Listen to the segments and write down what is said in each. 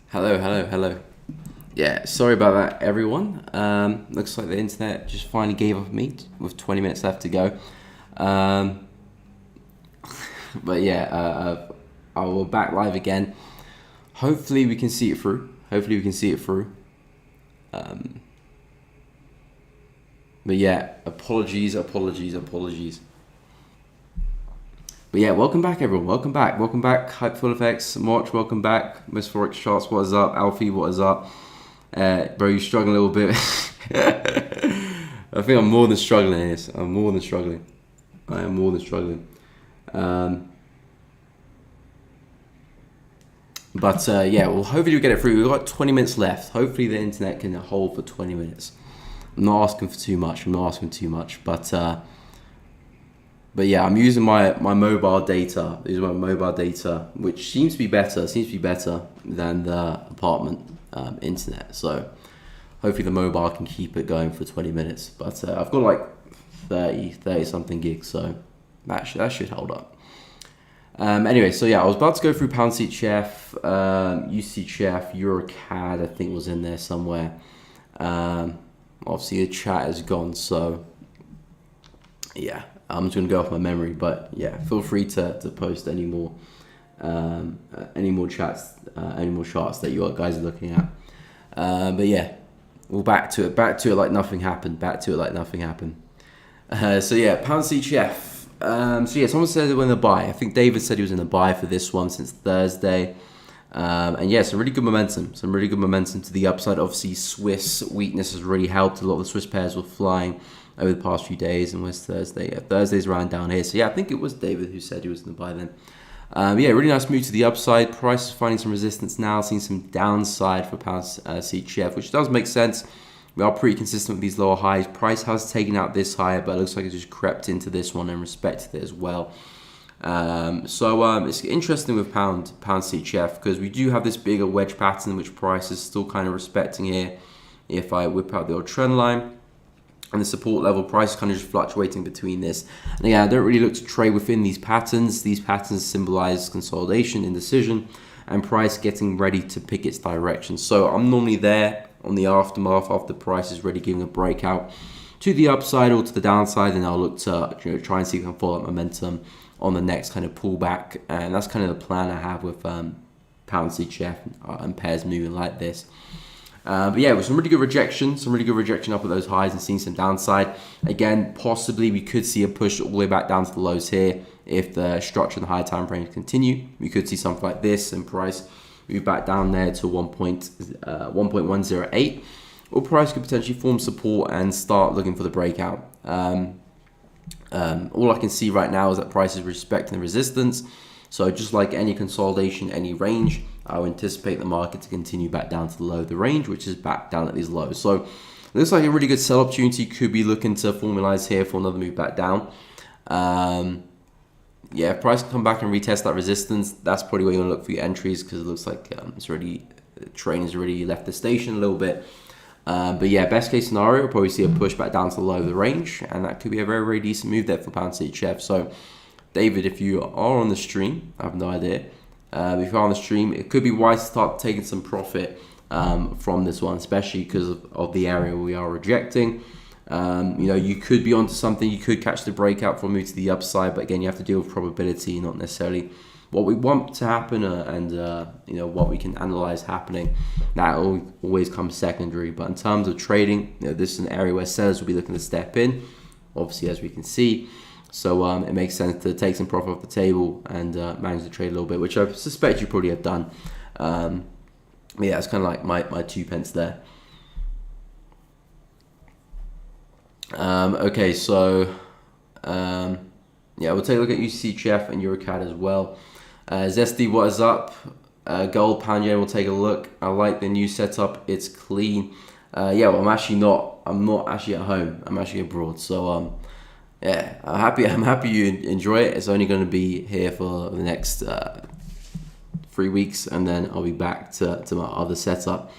Hello. Yeah, sorry about that, everyone. Looks like the internet just finally gave up on me with 20 minutes left to go. Um, but yeah, I will back live again. Hopefully we can see it through. Um, but yeah, apologies. But yeah, welcome back, everyone. Welcome back. Hype Full Effects, March. Welcome back. Most Forex charts. What is up? Alfie, what is up? Bro, you struggling a little bit. I think I'm more than struggling in this. I am more than struggling. But yeah, well, hopefully we'll get it through. We've got 20 minutes left. Hopefully the internet can hold for 20 minutes. I'm not asking for too much. But yeah, I'm using my mobile data. Which seems to be better. Than the apartment internet. So hopefully the mobile can keep it going for 20 minutes. But I've got like 30 something gigs, so that should hold up. Anyway, so yeah, I was about to go through Pound CHF, UCHF, EuroCAD, I think was in there somewhere. Obviously the chat is gone, so yeah, I'm just gonna go off my memory. But yeah, feel free to post any more chats, any more charts that you guys are looking at. But yeah, we'll back to it like nothing happened. So yeah, Pound CHF. So yeah, someone said they were in the buy. I think David said he was in the buy for this one since Thursday. And yeah, some really good momentum to the upside. Obviously, Swiss weakness has really helped. A lot of the Swiss pairs were flying over the past few days, and was Thursday. Yeah, Thursday's around down here. So yeah, I think it was David who said he was in the buy then. Yeah, really nice move to the upside. Price is finding some resistance now, seeing some downside for Pound CHF, which does make sense. We are pretty consistent with these lower highs. Price has taken out this higher, but it looks like it just crept into this one and respected it as well. So it's interesting with Pound CHF because we do have this bigger wedge pattern, which price is still kind of respecting here. If I whip out the old trend line and the support level, price is kind of just fluctuating between this. And again, I don't really look to trade within these patterns. These patterns symbolize consolidation, indecision, and price getting ready to pick its direction. So I'm normally there on the aftermath after price is ready, giving a breakout to the upside or to the downside, and I'll look to try and see if I can follow up momentum on the next kind of pullback. And that's kind of the plan I have with Pound CHF and pairs moving like this. But yeah, with some really good rejection up at those highs and seeing some downside. Again, possibly we could see a push all the way back down to the lows here if the structure and the higher time frames continue. We could see something like this and price move back down there to 1.108, or price could potentially form support and start looking for the breakout. All I can see right now is that price is respecting the resistance. So just like any consolidation, any range, I would anticipate the market to continue back down to the low of the range, which is back down at these lows. So it looks like a really good sell opportunity. Could be looking to formalize here for another move back down. Yeah, if price can come back and retest that resistance, that's probably where you want to look for your entries, because it looks like the train has already left the station a little bit. But yeah, best case scenario, we'll probably see a push back down to the low of the range, and that could be a very, very decent move there for Pound CHF. So David, if you are on the stream, I have no idea. If you're on the stream, it could be wise to start taking some profit from this one, especially because of the area we are rejecting. You could be onto something. You could catch the breakout for a move to the upside, but again, you have to deal with probability, not necessarily what we want to happen, and what we can analyze happening. That always comes secondary. But in terms of trading, this is an area where sellers will be looking to step in, obviously, as we can see. So it makes sense to take some profit off the table and manage the trade a little bit, which I suspect you probably have done. Yeah, it's kind of like my 2 pence there. Okay, so yeah, we'll take a look at UCHF and EuroCAD as well. Zesty, what is up? Gold, pound yen, we'll take a look. I like the new setup, it's clean. Yeah, well, I'm not actually at home, I'm actually abroad. So yeah, I'm happy you enjoy it. It's only going to be here for the next 3 weeks, and then I'll be back to my other setup,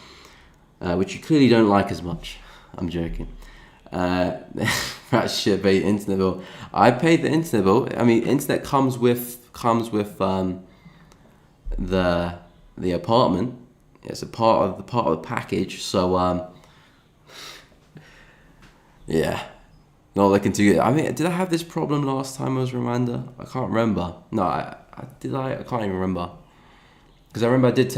which you clearly don't like as much. I'm joking. That shit, pay the internet bill. I paid the internet bill. I mean, internet comes with the apartment. it's a part of the package. So yeah, not looking too good. I mean, did I have this problem last time I was in Rwanda? I can't remember. No, did I? I can't even remember. Because I remember I did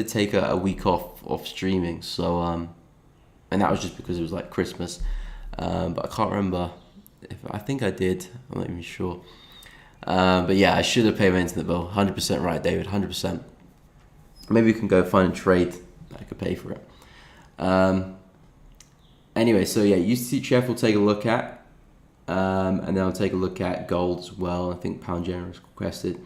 take a week off streaming. So and that was just because it was like Christmas. But I can't remember if I think I did. I'm not even sure. But yeah, I should have paid my internet bill. 100% right, David. 100%. Maybe we can go find a trade that I could pay for it. Anyway, so yeah, USDCHF we'll take a look at. And then I'll take a look at gold as well. I think pound yen was requested.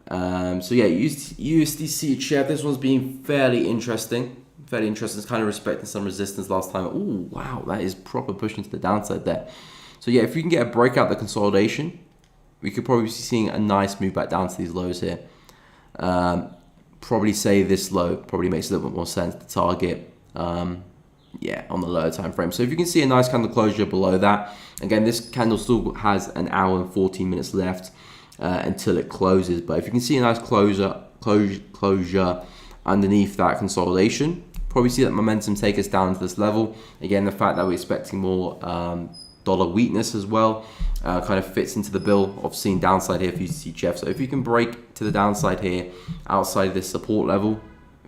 So yeah, USDCHF, this one's been fairly interesting. It's kind of respecting some resistance last time. Oh, wow, that is proper pushing to the downside there. So yeah, if we can get a breakout the consolidation, we could probably be seeing a nice move back down to these lows here. Probably say this low probably makes a little bit more sense to target. Yeah, on the lower time frame. So if you can see a nice candle closure below that, again, this candle still has an hour and 14 minutes left until it closes. But if you can see a nice closure underneath that consolidation, probably see that momentum take us down to this level. Again, the fact that we're expecting more dollar weakness as well kind of fits into the bill of seeing downside here for USDCHF. So if you can break to the downside here outside of this support level,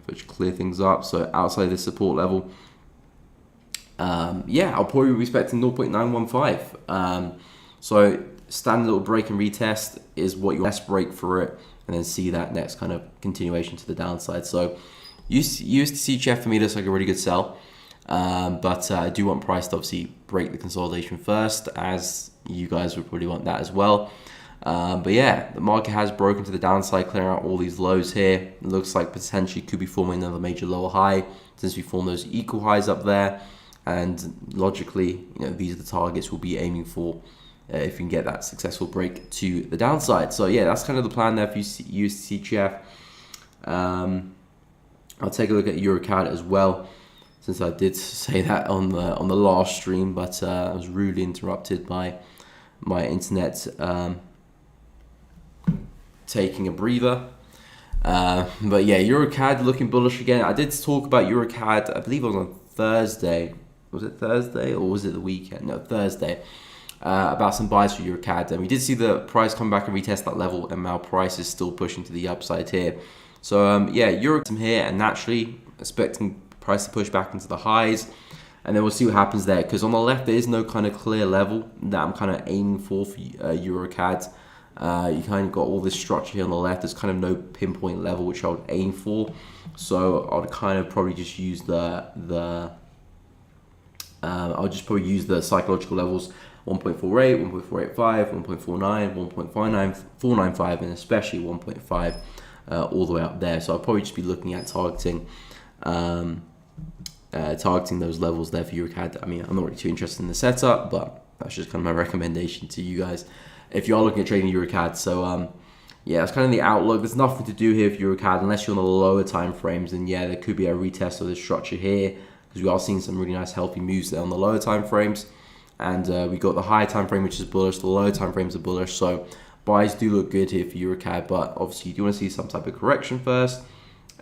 which clear things up, so outside this support level, yeah, I'll probably be expecting 0.915. So standard little break and retest is what you best break for it, and then see that next kind of continuation to the downside. So USDCHF for me looks like a really good sell, but I do want price to obviously break the consolidation first, as you guys would probably want that as well. But yeah, the market has broken to the downside, clearing out all these lows here. It looks like potentially could be forming another major lower high since we formed those equal highs up there. And logically, you know, these are the targets we'll be aiming for if we can get that successful break to the downside. So yeah, that's kind of the plan there for USDCHF. I'll take a look at EuroCAD as well, since I did say that on the last stream, but I was rudely interrupted by my internet taking a breather. But yeah, EuroCAD looking bullish again. I did talk about EuroCAD, I believe it was on Thursday. Was it Thursday or was it the weekend? No, Thursday. About some buys for EuroCAD, and we did see the price come back and retest that level, and now price is still pushing to the upside here. So yeah, EuroCAD here, and naturally expecting price to push back into the highs, and then we'll see what happens there. Because on the left there is no kind of clear level that I'm kind of aiming for EuroCAD. You kind of got all this structure here on the left. There's kind of no pinpoint level which I would aim for. So I'd kind of probably just use I'll just probably use the psychological levels: 1.48, 1.485, 1.49, 1.495, and especially 1.5 all the way up there. So I'll probably just be looking at targeting those levels there for EuroCAD. I mean, I'm not really too interested in the setup, but that's just kind of my recommendation to you guys if you are looking at trading EuroCAD. So yeah, that's kind of the outlook. There's nothing to do here for EuroCAD unless you're on the lower time frames, and yeah, there could be a retest of this structure here, because we are seeing some really nice healthy moves there on the lower time frames. And we got the higher time frame, which is bullish. The lower time frames are bullish. So buys do look good here for EuroCAD, but obviously you do want to see some type of correction first,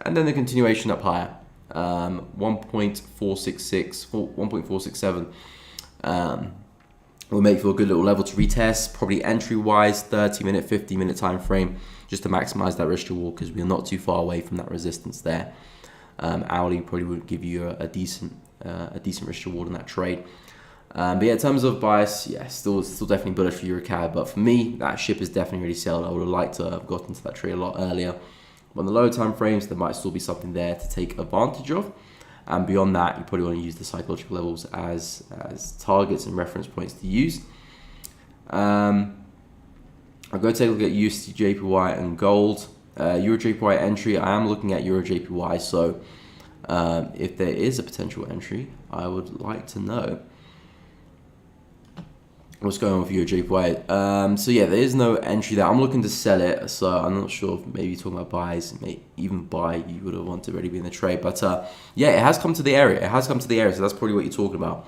and then the continuation up higher. 1.466, 1.467 will make for a good little level to retest. Probably entry wise, 30-minute, 50-minute time frame, just to maximize that risk reward, because we are not too far away from that resistance there. Hourly probably would give you a decent risk reward in that trade. But yeah, in terms of bias, yeah, still definitely bullish for EuroCAD. But for me, that ship is definitely really sold. I would have liked to have gotten into that trade a lot earlier. But on the lower time frames, there might still be something there to take advantage of. And beyond that, you probably want to use the psychological levels as targets and reference points to use. I'll go take a look at USD/JPY and gold. Euro/JPY entry, I am looking at Euro/JPY. So if there is a potential entry, I would like to know what's going on with Euro/JPY. So yeah, there is no entry there. I'm looking to sell it, so I'm not sure if maybe talking about buys, even buy, you would have wanted to already be in the trade. But yeah, it has come to the area. So that's probably what you're talking about.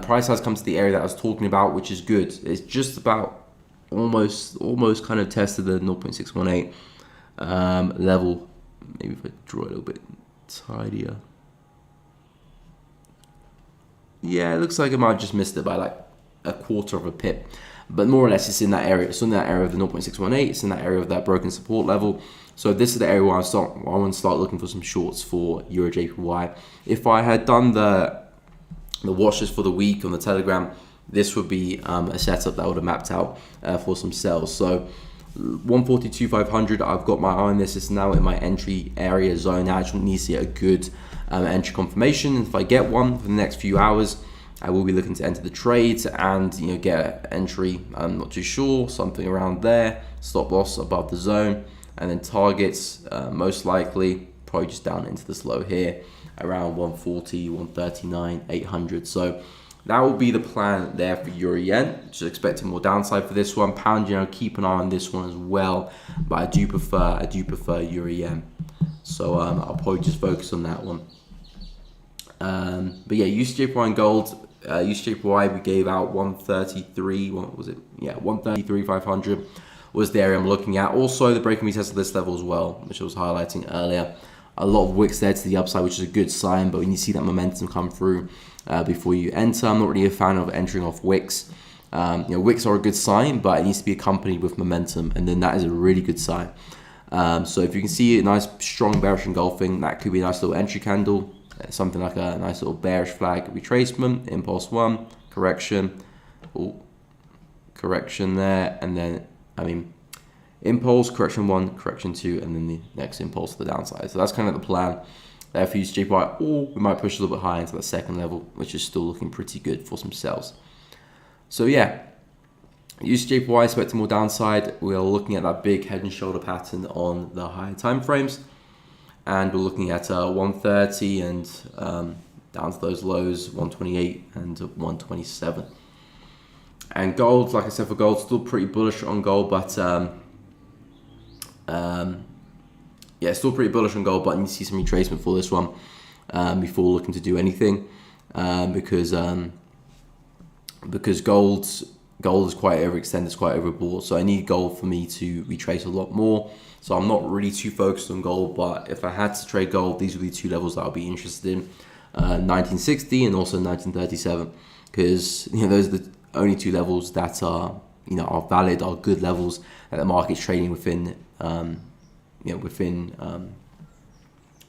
Price has come to the area that I was talking about, which is good. It's just about almost kind of tested the 0.618 level. Maybe if I draw it a little bit tidier. Yeah, it looks like I might have just missed it by like a quarter of a pip. But more or less it's in that area. It's in that area of the 0.618. It's in that area of that broken support level. So this is the area where I want to start looking for some shorts for Euro JPY. If I had done the watches for the week on the Telegram, this would be a setup that would have mapped out for some sells. So 142,500, I've got my eye on this. It's now in my entry area zone. I actually need to get a good entry confirmation. If I get one for the next few hours, I will be looking to enter the trades and get an entry. I'm not too sure, something around there. Stop loss above the zone, and then targets most likely probably just down into this low here around 140, 139, 800. So that will be the plan there for Euro Yen. Just expecting more downside for this one. Pound Yen, keep an eye on this one as well, but I do prefer Euro Yen. So I'll probably just focus on that one. But yeah, USJPY and gold. USJPY we gave out 133. What was it? Yeah, 133,500 was the area I'm looking at. Also the breaking retest of this level as well, which I was highlighting earlier. A lot of wicks there to the upside, which is a good sign, but we need to see that momentum come through before you enter. I'm not really a fan of entering off wicks. Wicks are a good sign, but it needs to be accompanied with momentum, and then that is a really good sign. So if you can see a nice strong bearish engulfing, that could be a nice little entry candle, something like a nice little bearish flag retracement, impulse 1, correction, correction there, and then impulse, correction 1, correction 2, and then the next impulse to the downside. So that's kind of the plan there for USJPY, or we might push a little bit higher into that second level, which is still looking pretty good for some sells. So yeah, USJPY expecting more downside. We are looking at that big head and shoulder pattern on the higher time frames, and we're looking at 130 and down to those lows, 128 and 127. And gold, like I said, for gold, still pretty bullish on gold, but yeah, still pretty bullish on gold, but I need to see some retracement for this one before looking to do anything, because gold is quite overextended, it's quite overbought, so I need gold for me to retrace a lot more. So I'm not really too focused on gold, but if I had to trade gold, these would be two levels that I'll be interested in, 1960 and also 1937, because those are the only two levels that are are valid, are good levels that the market's trading within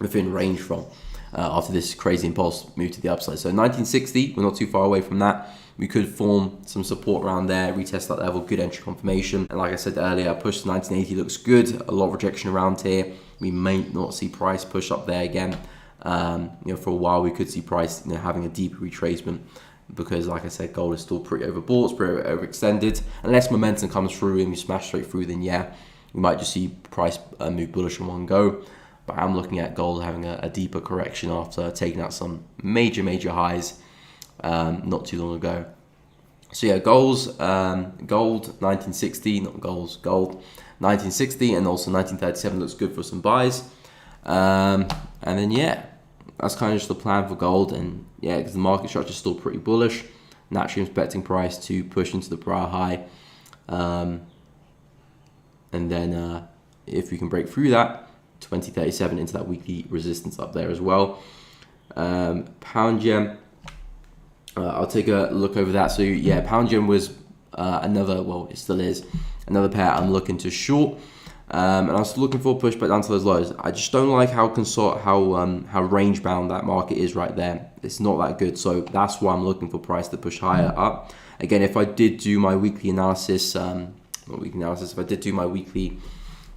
within range from after this crazy impulse move to the upside. So 1960, we're not too far away from that. We could form some support around there, retest that level, good entry confirmation. And like I said earlier, push to 1980 looks good. A lot of rejection around here. We may not see price push up there again. For a while we could see price having a deeper retracement, because like I said, gold is still pretty overbought, it's pretty overextended. Unless momentum comes through and we smash straight through, then yeah, we might just see price move bullish in one go. But I'm looking at gold having a deeper correction after taking out some major highs not too long ago. So yeah, gold 1960, not goals, gold 1960, and also 1937 looks good for some buys. And then yeah, that's kind of just the plan for gold. And yeah, because the market structure is still pretty bullish, naturally I'm expecting price to push into the prior high, and then if we can break through that 2037 into that weekly resistance up there as well. Pound yen, I'll take a look over that. So yeah, pound yen was another, well, it still is another pair I'm looking to short. And I was looking for a pushback down to those lows. I just don't like how range bound that market is right there. It's not that good, so that's why I'm looking for price to push higher up. Again, if I did do my weekly analysis, if I did do my weekly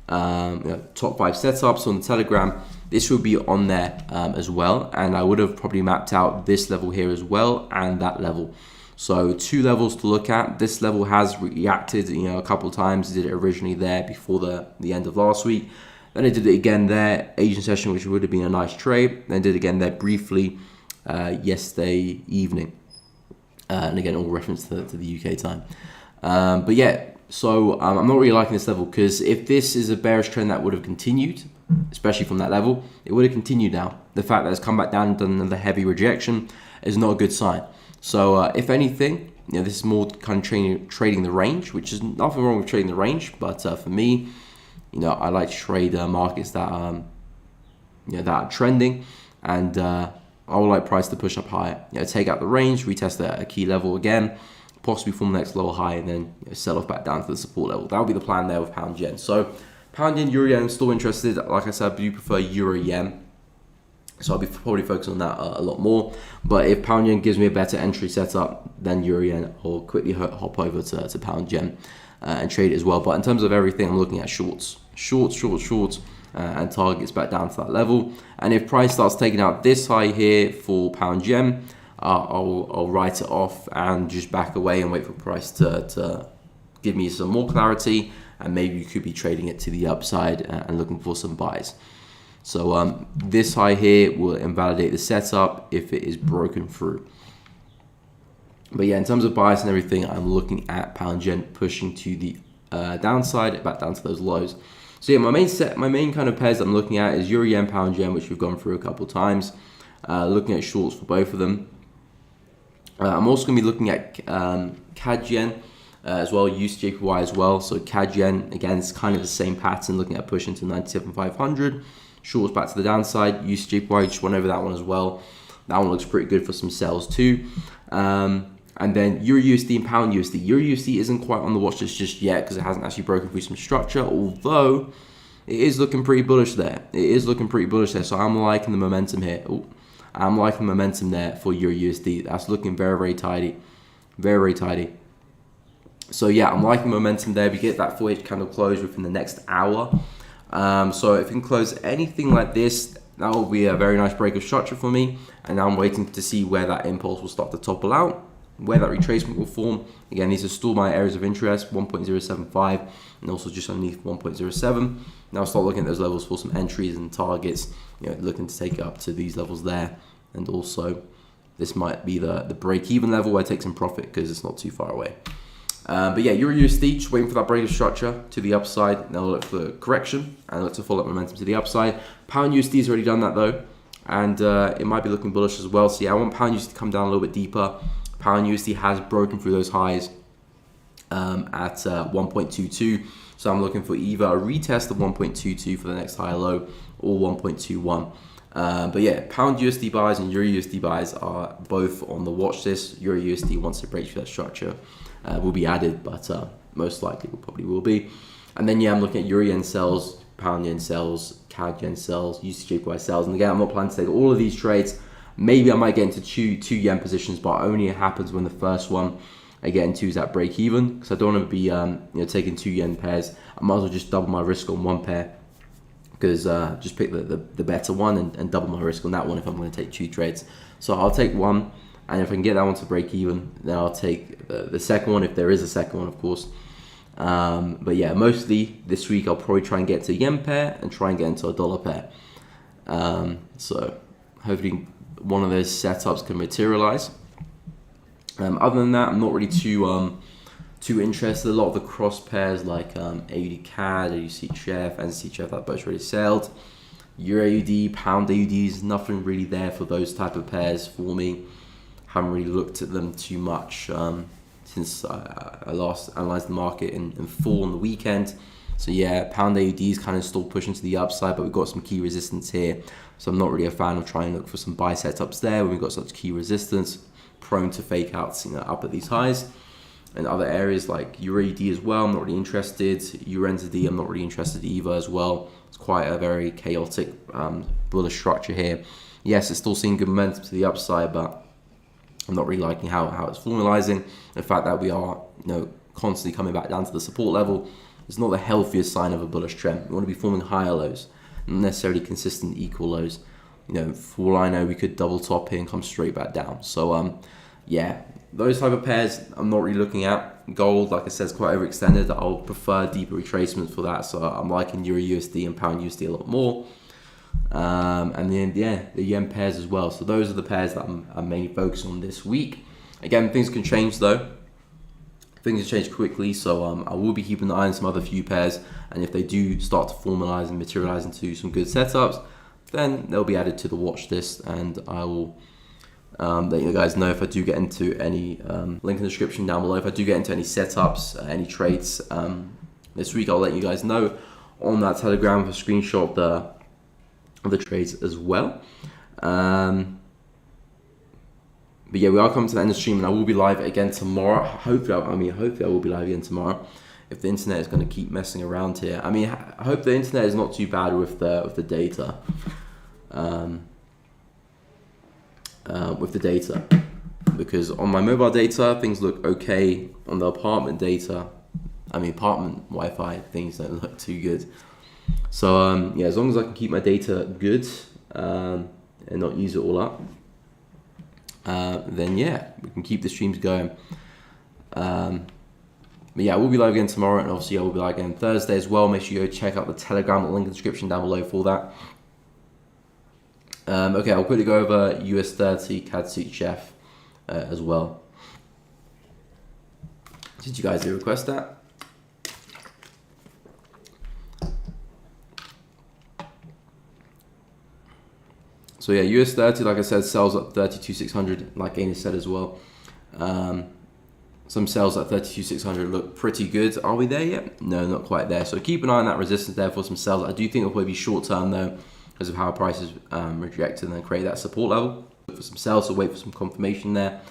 top 5 setups on the Telegram, this would be on there as well, and I would have probably mapped out this level here as well and that level. So 2 levels to look at. This level has reacted, a couple of times. It did it originally there before the end of last week. Then it did it again there, Asian session, which would have been a nice trade. Then did it again there briefly yesterday evening. And again, all reference to the UK time. But yeah, so I'm not really liking this level, because if this is a bearish trend that would have continued, especially from that level, it would have continued now. The fact that it's come back down and done another heavy rejection is not a good sign. So if anything, this is more kind of trading the range, which is nothing wrong with trading the range. But for me, I like to trade markets that that are trending, and I would like price to push up higher. Take out the range, retest a key level again, possibly form the next lower high, and then sell off back down to the support level. That would be the plan there with pound yen. So pound yen, euro yen, I'm still interested. Like I said, I do prefer euro yen, so I'll be probably focusing on that a lot more. But if pound yen gives me a better entry setup, then euro yen, I'll quickly hop over to pound yen and trade it as well. But in terms of everything, I'm looking at shorts, and targets back down to that level. And if price starts taking out this high here for pound yen, I'll write it off and just back away and wait for price to give me some more clarity, and maybe you could be trading it to the upside and looking for some buys. So this high here will invalidate the setup if it is broken through. But yeah, in terms of bias and everything, I'm looking at pound yen pushing to the downside, back down to those lows. So yeah, my main kind of pairs that I'm looking at is euro yen, pound yen, which we've gone through a couple of times. Looking at shorts for both of them. I'm also going to be looking at CAD yen as well, USJPY as well. So CAD yen, again, it's kind of the same pattern, looking at pushing to 97,500. Shorts back to the downside. USJPY, just went over that one as well. That one looks pretty good for some sales too. And then Euro USD and Pound USD. Euro USD isn't quite on the watch list just yet because it hasn't actually broken through some structure, although it is looking pretty bullish there. So I'm liking the momentum here. I'm liking the momentum there for Euro USD. That's looking very, very tidy. Very, very tidy. So yeah, I'm liking momentum there. We get that 4H candle close within the next hour. So if we can close anything like this, that will be a very nice break of structure for me. And now I'm waiting to see where that impulse will start to topple out, where that retracement will form. Again, these are still my areas of interest, 1.075 and also just underneath 1.07. Now I'll start looking at those levels for some entries and targets, looking to take it up to these levels there. And also this might be the break-even level where I take some profit because it's not too far away. But yeah, Euro USD, just waiting for that break of structure to the upside. Now look for the correction and look to follow up momentum to the upside. Pound USD has already done that though, and it might be looking bullish as well. So yeah, I want Pound USD to come down a little bit deeper. Pound USD has broken through those highs at 1.22. So I'm looking for either a retest of 1.22 for the next high low or 1.21. But yeah, Pound USD buys and Euro USD buys are both on the watch list. Euro USD, once it breaks through that structure, will be added, but most likely probably will be. And then yeah, I'm looking at Euro yen sells, Pound yen sells, CAD yen sells, USJPY sells. And again, I'm not planning to take all of these trades. Maybe I might get into two yen positions, but only it happens when the first one, again, Tues at break even, because I don't want to be taking 2 yen pairs. I might as well just double my risk on one pair, because just pick the better one and double my risk on that one if I'm going to take 2 trades. So I'll take one, and if I can get that one to break even, then I'll take the second one, if there is a second one, of course. But yeah, mostly this week I'll probably try and get to a yen pair and try and get into a dollar pair. So hopefully one of those setups can materialize. Other than that, I'm not really too interested. A lot of the cross pairs like AUD CAD, AUD CHF, and CHF, that both already sailed. Euro AUD, Pound AUDs, nothing really there for those type of pairs for me. Haven't really looked at them too much since I last analysed the market in full on the weekend. So yeah, Pound AUD is kind of still pushing to the upside, but we've got some key resistance here. So I'm not really a fan of trying to look for some buy setups there when we've got such key resistance, prone to fake outs up at these highs. And other areas like URAD as well, I'm not really interested. URNZD, I'm not really interested either as well. It's quite a very chaotic bullish structure here. Yes, it's still seeing good momentum to the upside, but I'm not really liking how it's formalizing. The fact that we are constantly coming back down to the support level is not the healthiest sign of a bullish trend. We want to be forming higher lows, not necessarily consistent equal lows. For all I know, we could double top here and come straight back down. So yeah, those type of pairs I'm not really looking at. Gold, like I said, is quite overextended. I'll prefer deeper retracements for that. So I'm liking Euro USD and Pound USD a lot more. And then yeah, the yen pairs as well. So those are the pairs that I'm mainly focused on this week. Again, things can change though. Things change quickly, so I will be keeping an eye on some other few pairs, and if they do start to formalize and materialize into some good setups, then they'll be added to the watch list, and I will let you guys know if I do get into any, link in the description down below, if I do get into any setups, any trades this week. I'll let you guys know on that Telegram with a screenshot of the trades as well. But yeah, we are coming to the end of the stream, and I will be live again tomorrow. Hopefully I will be live again tomorrow. If the internet is going to keep messing around here, I hope the internet is not too bad with the data. With the data, because on my mobile data things look okay. On the apartment data, apartment Wi-Fi, things don't look too good. So yeah, as long as I can keep my data good and not use it all up, then yeah, we can keep the streams going. But yeah, I will be live again tomorrow, and obviously I will be live again Thursday as well. Make sure you go check out the Telegram, link in the description down below for that. Okay, I'll quickly go over US 30 CAD Suit Chef as well. Did you guys request that? So yeah, US 30, like I said, sells at 32,600, like Aina said as well. Some sales at 32,600 look pretty good. Are we there yet? No, not quite there. So keep an eye on that resistance there for some sales. I do think it'll probably be short term though, because of how prices rejected and then create that support level. Look for some sales, so wait for some confirmation there.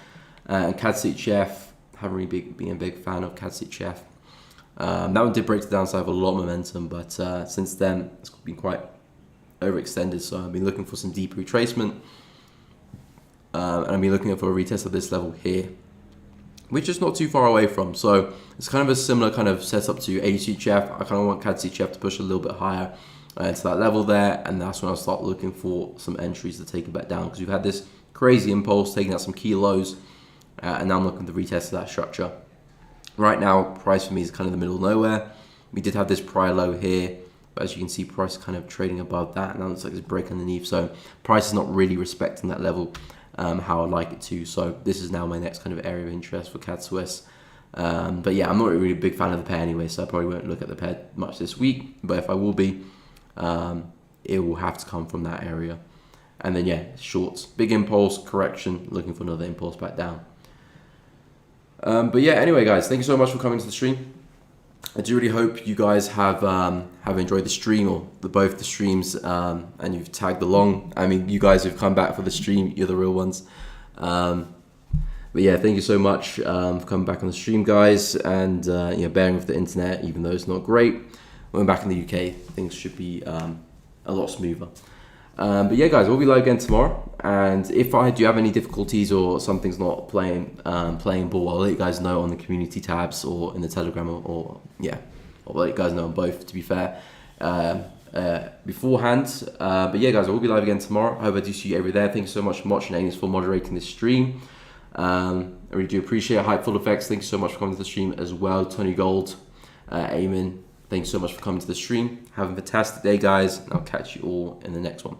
And CAD Suit Chef, haven't really been a big fan of CAD Suit Chef. That one did break to the downside with a lot of momentum, but since then it's been quite overextended. So I've been looking for some deep retracement, and I've been looking for a retest of this level here, which is not too far away from. So it's kind of a similar kind of setup to AD Suit Chef. I kind of want CAD Suit Chef to push a little bit higher to that level there, and that's when I'll start looking for some entries to take it back down, because we've had this crazy impulse taking out some key lows, and now I'm looking to retest that structure. Right now, price for me is kind of the middle of nowhere. We did have this prior low here, but as you can see, price is kind of trading above that, and now it's like this break underneath. So price is not really respecting that level how I'd like it to. So this is now my next kind of area of interest for CAD Swiss. But yeah, I'm not really a big fan of the pair anyway, so I probably won't look at the pair much this week. But if I will be, it will have to come from that area. And then yeah, shorts, big impulse, correction, looking for another impulse back down. But yeah, anyway guys, thank you so much for coming to the stream. I do really hope you guys have enjoyed the stream, or both the streams, and you've tagged along. I mean, you guys who've come back for the stream, you're the real ones. But yeah, thank you so much for coming back on the stream, guys, and bearing with the internet, even though it's not great. When we're back in the UK, things should be a lot smoother. But yeah, guys, we'll be live again tomorrow. And if I do have any difficulties or something's not playing ball, I'll let you guys know on the community tabs or in the Telegram, or I'll let you guys know on both, to be fair, beforehand. But yeah, guys, I will be live again tomorrow. I hope I do see you over there. Thank you so much for watching, and for moderating this stream. I really do appreciate it. Hype Full Effects, thank you so much for coming to the stream as well. Tony Gold, Eamon, thank you so much for coming to the stream. Have a fantastic day, guys, and I'll catch you all in the next one.